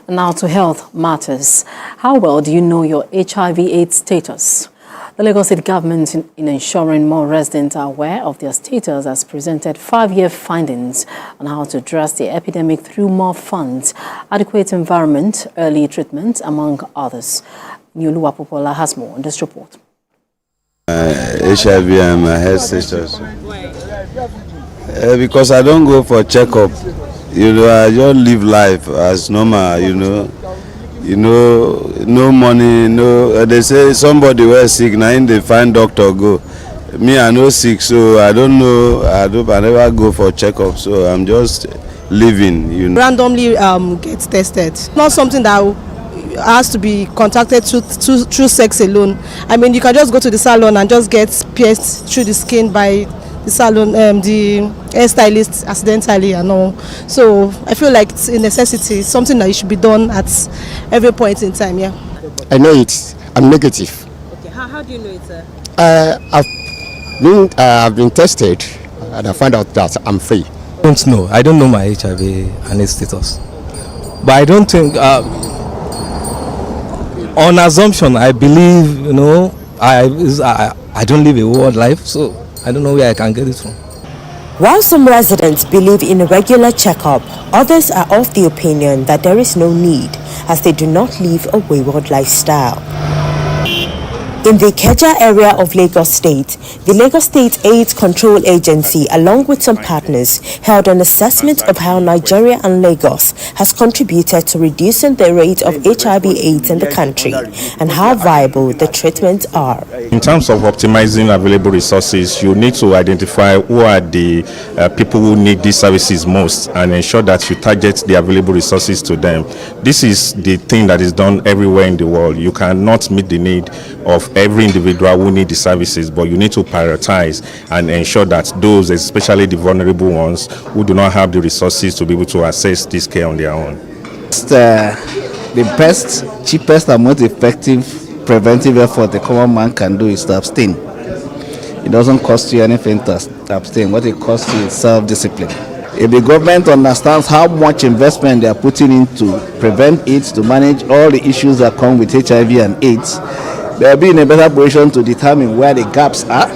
Now to health matters. How well do you know your HIV/AIDS status? The Lagos State government, in ensuring more residents are aware of their status, has presented 5-year findings on how to address the epidemic through more funds, adequate environment, early treatment, among others. Nyoluwa Popola has more on this report. HIV and my health status. Because I don't go for checkup. I just live life as normal, no money, they say somebody was sick, now they find doctor go. Me, I no sick, so I don't know, I never go for checkup, so I'm just living, Randomly gets tested. Not something that has to be contacted through sex alone. I mean, you can just go to the salon and just get pierced through the skin by the salon, the hairstylist accidentally and all. So I feel like it's a necessity, something that should be done at every point in time. Yeah. I know it. I'm negative. Okay. How do you know it, sir? I've been tested and I find out that I'm free. I don't know. I don't know my HIV and its status, but I don't think. On assumption, I believe I don't live a world life, so I don't know where I can get it from. While some residents believe in a regular checkup, others are of the opinion that there is no need, as they do not live a wayward lifestyle. In the Ikeja area of Lagos State, the Lagos State AIDS Control Agency, along with some partners, held an assessment of how Nigeria and Lagos has contributed to reducing the rate of HIV/AIDS in the country and how viable the treatments are. In terms of optimizing available resources, you need to identify who are the people who need these services most and ensure that you target the available resources to them. This is the thing that is done everywhere in the world. You cannot meet the need of every individual who need the services, but you need to prioritize and ensure that those, especially the vulnerable ones, who do not have the resources to be able to access this care on their own. The best, cheapest and most effective preventive effort the common man can do is to abstain. It doesn't cost you anything to abstain. What it costs you is self-discipline. If the government understands how much investment they are putting into prevent AIDS, to manage all the issues that come with HIV and AIDS, they'll be in a better position to determine where the gaps are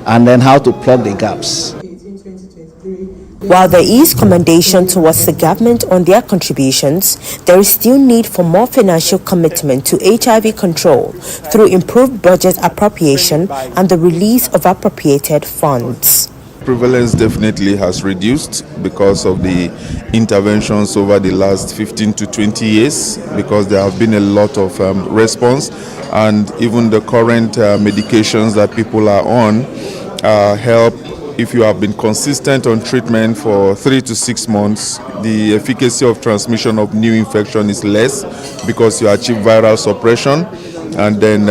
and then how to plug the gaps. While there is commendation towards the government on their contributions, there is still need for more financial commitment to HIV control through improved budget appropriation and the release of appropriated funds. Prevalence definitely has reduced because of the interventions over the last 15 to 20 years, because there have been a lot of response, and even the current medications that people are on help. If you have been consistent on treatment for 3 to 6 months, the efficacy of transmission of new infection is less because you achieve viral suppression, and then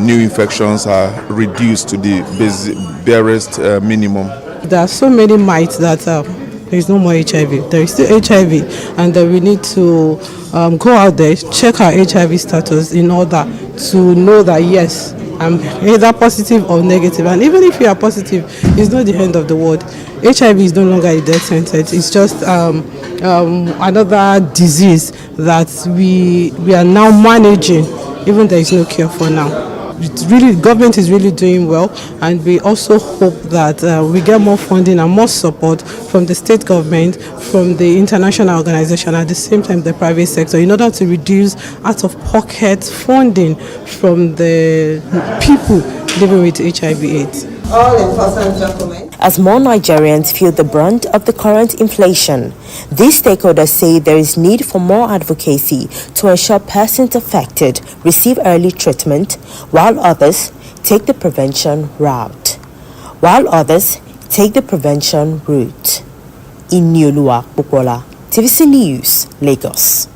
new infections are reduced to the barest minimum. There are so many myths that there is no more HIV. There is still HIV, and we need to go out there, check our HIV status in order to know that yes, I'm either positive or negative. And even if you are positive, it's not the end of the world. HIV is no longer a death sentence. It's just another disease that we are now managing, even there is no cure for now. It's really, government is really doing well, and we also hope that we get more funding and more support from the state government, from the international organization, at the same time the private sector, in order to reduce out-of-pocket funding from the people living with HIV/AIDS. All important documents. As more Nigerians feel the brunt of the current inflation, these stakeholders say there is need for more advocacy to ensure persons affected receive early treatment, while others take the prevention route. In Nyoluwa Popola, TVC News, Lagos.